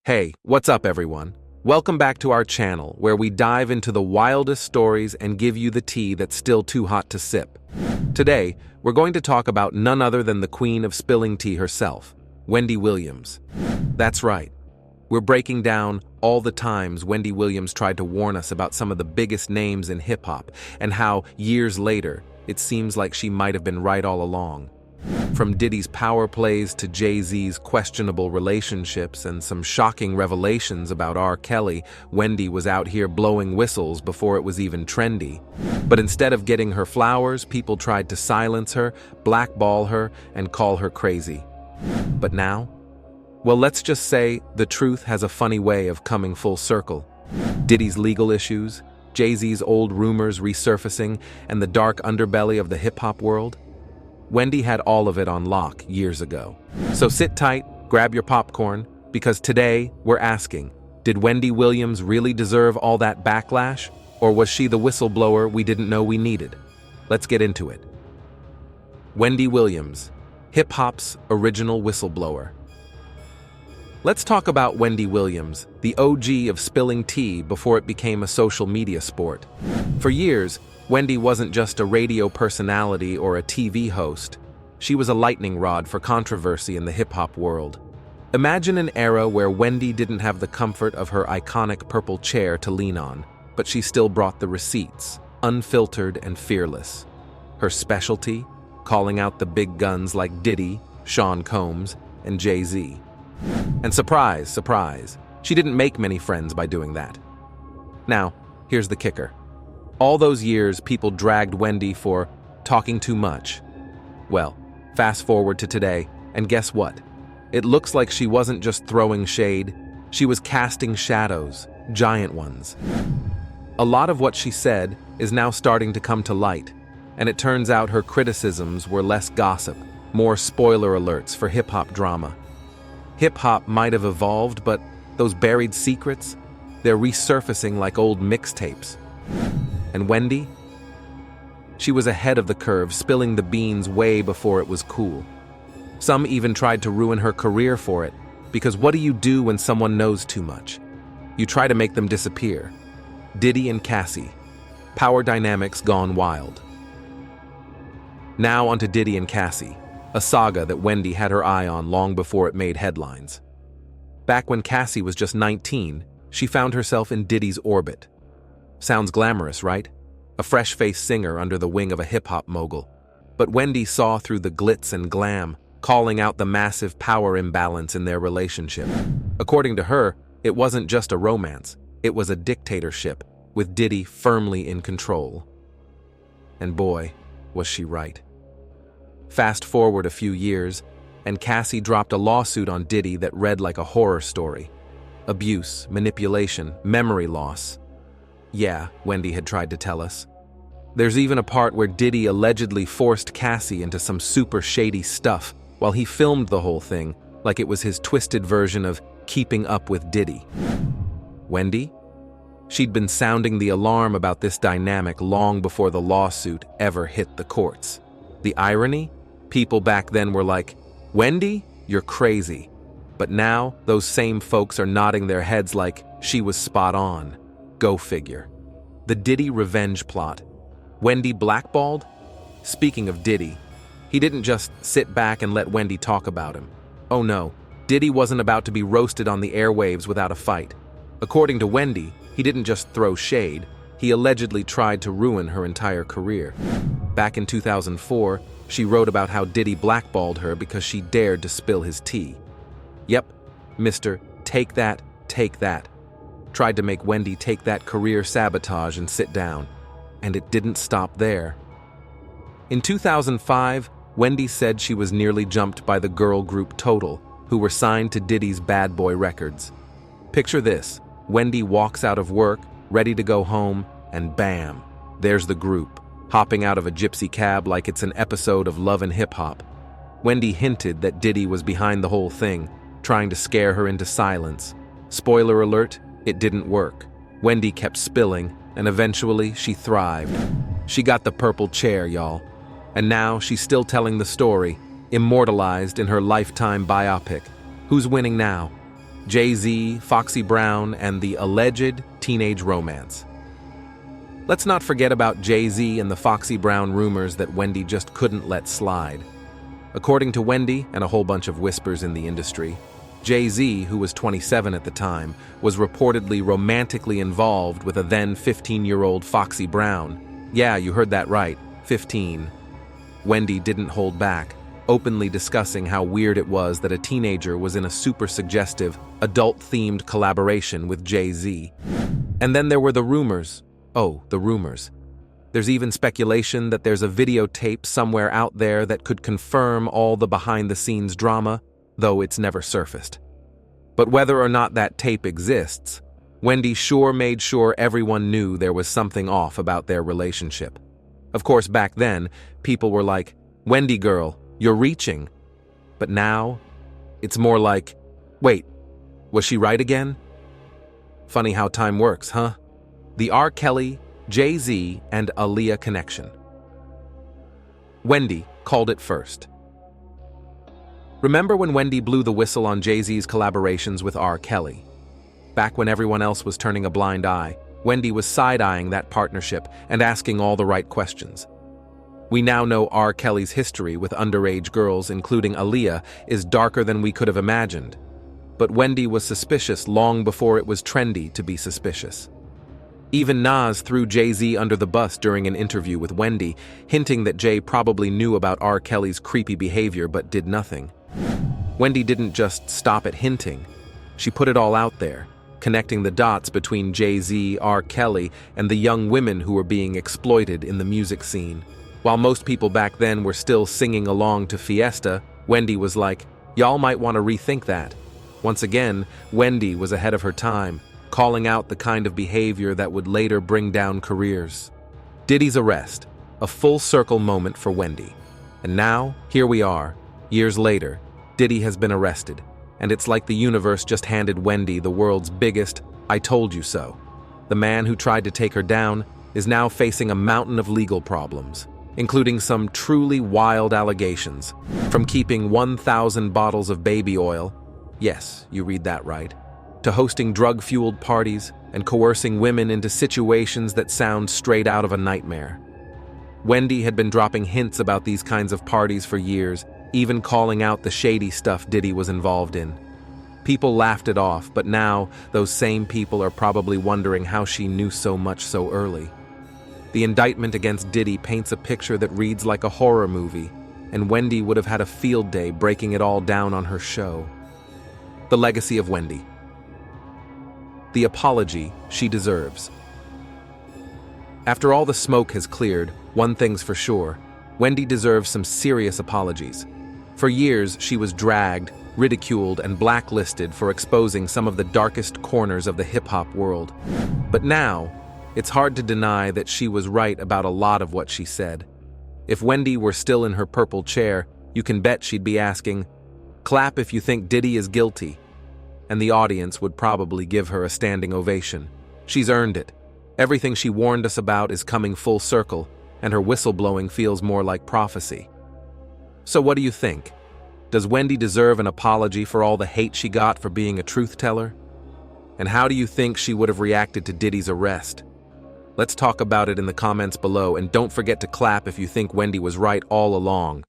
Hey, what's up everyone? Welcome back to our channel where we dive into the wildest stories and give you the tea that's still too hot to sip. Today, we're going to talk about none other than the queen of spilling tea herself, Wendy Williams. That's right. We're breaking down all the times Wendy Williams tried to warn us about some of the biggest names in hip-hop and how, years later, it seems like she might have been right all along. From Diddy's power plays to Jay-Z's questionable relationships and some shocking revelations about R. Kelly, Wendy was out here blowing whistles before it was even trendy. But instead of getting her flowers, people tried to silence her, blackball her, and call her crazy. But now? Well, let's just say the truth has a funny way of coming full circle. Diddy's legal issues, Jay-Z's old rumors resurfacing, and the dark underbelly of the hip-hop world. Wendy had all of it on lock years ago. So sit tight, grab your popcorn, because today we're asking, did Wendy Williams really deserve all that backlash? Or was she the whistleblower we didn't know we needed? Let's get into it. Wendy Williams, hip-hop's original whistleblower. Let's talk about Wendy Williams, the OG of spilling tea before it became a social media sport. For years, Wendy wasn't just a radio personality or a TV host. She was a lightning rod for controversy in the hip-hop world. Imagine an era where Wendy didn't have the comfort of her iconic purple chair to lean on, but she still brought the receipts, unfiltered and fearless. Her specialty? Calling out the big guns like Diddy, Sean Combs, and Jay-Z. And surprise, surprise, she didn't make many friends by doing that. Now, here's the kicker. All those years, people dragged Wendy for talking too much. Well, fast forward to today, and guess what? It looks like she wasn't just throwing shade, she was casting shadows, giant ones. A lot of what she said is now starting to come to light, and it turns out her criticisms were less gossip, more spoiler alerts for hip-hop drama. Hip-hop might have evolved, but those buried secrets, they're resurfacing like old mixtapes. And Wendy? She was ahead of the curve, spilling the beans way before it was cool. Some even tried to ruin her career for it, because what do you do when someone knows too much? You try to make them disappear. Diddy and Cassie. Power dynamics gone wild. Now onto Diddy and Cassie, a saga that Wendy had her eye on long before it made headlines. Back when Cassie was just 19, she found herself in Diddy's orbit. Sounds glamorous, right? A fresh-faced singer under the wing of a hip-hop mogul. But Wendy saw through the glitz and glam, calling out the massive power imbalance in their relationship. According to her, it wasn't just a romance, it was a dictatorship, with Diddy firmly in control. And boy, was she right. Fast forward a few years, and Cassie dropped a lawsuit on Diddy that read like a horror story. Abuse, manipulation, memory loss. Yeah, Wendy had tried to tell us. There's even a part where Diddy allegedly forced Cassie into some super shady stuff while he filmed the whole thing like it was his twisted version of Keeping Up with Diddy. Wendy? She'd been sounding the alarm about this dynamic long before the lawsuit ever hit the courts. The irony? People back then were like, "Wendy, you're crazy." But now, those same folks are nodding their heads like she was spot on. Go figure. The Diddy revenge plot. Wendy blackballed? Speaking of Diddy, he didn't just sit back and let Wendy talk about him. Oh no, Diddy wasn't about to be roasted on the airwaves without a fight. According to Wendy, he didn't just throw shade, he allegedly tried to ruin her entire career. Back in 2004, she wrote about how Diddy blackballed her because she dared to spill his tea. Yep, Mr. Take That, Take That. Tried to make Wendy take that career sabotage and sit down. And it didn't stop there. In 2005, Wendy said she was nearly jumped by the girl group Total, who were signed to Diddy's Bad Boy Records. Picture this, Wendy walks out of work, ready to go home, and bam, there's the group, hopping out of a gypsy cab like it's an episode of Love and Hip Hop. Wendy hinted that Diddy was behind the whole thing, trying to scare her into silence. Spoiler alert, it didn't work. Wendy kept spilling, and eventually she thrived. She got the purple chair, y'all. And now she's still telling the story, immortalized in her Lifetime biopic. Who's winning now? Jay-Z, Foxy Brown, and the alleged teenage romance. Let's not forget about Jay-Z and the Foxy Brown rumors that Wendy just couldn't let slide. According to Wendy and a whole bunch of whispers in the industry, Jay-Z, who was 27 at the time, was reportedly romantically involved with a then 15-year-old Foxy Brown. Yeah, you heard that right, 15. Wendy didn't hold back, openly discussing how weird it was that a teenager was in a super suggestive, adult-themed collaboration with Jay-Z. And then there were the rumors. Oh, the rumors. There's even speculation that there's a videotape somewhere out there that could confirm all the behind-the-scenes drama, though it's never surfaced. But whether or not that tape exists, Wendy sure made sure everyone knew there was something off about their relationship. Of course, back then, people were like, "Wendy girl, you're reaching." But now, it's more like, wait, was she right again? Funny how time works, huh? The R. Kelly, Jay-Z, and Aaliyah connection. Wendy called it first. Remember when Wendy blew the whistle on Jay-Z's collaborations with R. Kelly? Back when everyone else was turning a blind eye, Wendy was side-eyeing that partnership and asking all the right questions. We now know R. Kelly's history with underage girls, including Aaliyah, is darker than we could have imagined. But Wendy was suspicious long before it was trendy to be suspicious. Even Nas threw Jay-Z under the bus during an interview with Wendy, hinting that Jay probably knew about R. Kelly's creepy behavior but did nothing. Wendy didn't just stop at hinting. She put it all out there, connecting the dots between Jay-Z, R. Kelly, and the young women who were being exploited in the music scene. While most people back then were still singing along to Fiesta, Wendy was like, "Y'all might want to rethink that." Once again, Wendy was ahead of her time, calling out the kind of behavior that would later bring down careers. Diddy's arrest, a full-circle moment for Wendy. And now, here we are, years later, Diddy has been arrested, and it's like the universe just handed Wendy the world's biggest "I told you so." The man who tried to take her down is now facing a mountain of legal problems, including some truly wild allegations, from keeping 1,000 bottles of baby oil, yes, you read that right, to hosting drug-fueled parties and coercing women into situations that sound straight out of a nightmare. Wendy had been dropping hints about these kinds of parties for years, even calling out the shady stuff Diddy was involved in. People laughed it off, but now those same people are probably wondering how she knew so much so early. The indictment against Diddy paints a picture that reads like a horror movie, and Wendy would have had a field day breaking it all down on her show. The legacy of Wendy. The apology she deserves. After all the smoke has cleared, one thing's for sure, Wendy deserves some serious apologies. For years, she was dragged, ridiculed, and blacklisted for exposing some of the darkest corners of the hip-hop world. But now, it's hard to deny that she was right about a lot of what she said. If Wendy were still in her purple chair, you can bet she'd be asking, "Clap if you think Diddy is guilty." And the audience would probably give her a standing ovation. She's earned it. Everything she warned us about is coming full circle, and her whistleblowing feels more like prophecy. So what do you think? Does Wendy deserve an apology for all the hate she got for being a truth teller? And how do you think she would have reacted to Diddy's arrest? Let's talk about it in the comments below, and don't forget to clap if you think Wendy was right all along.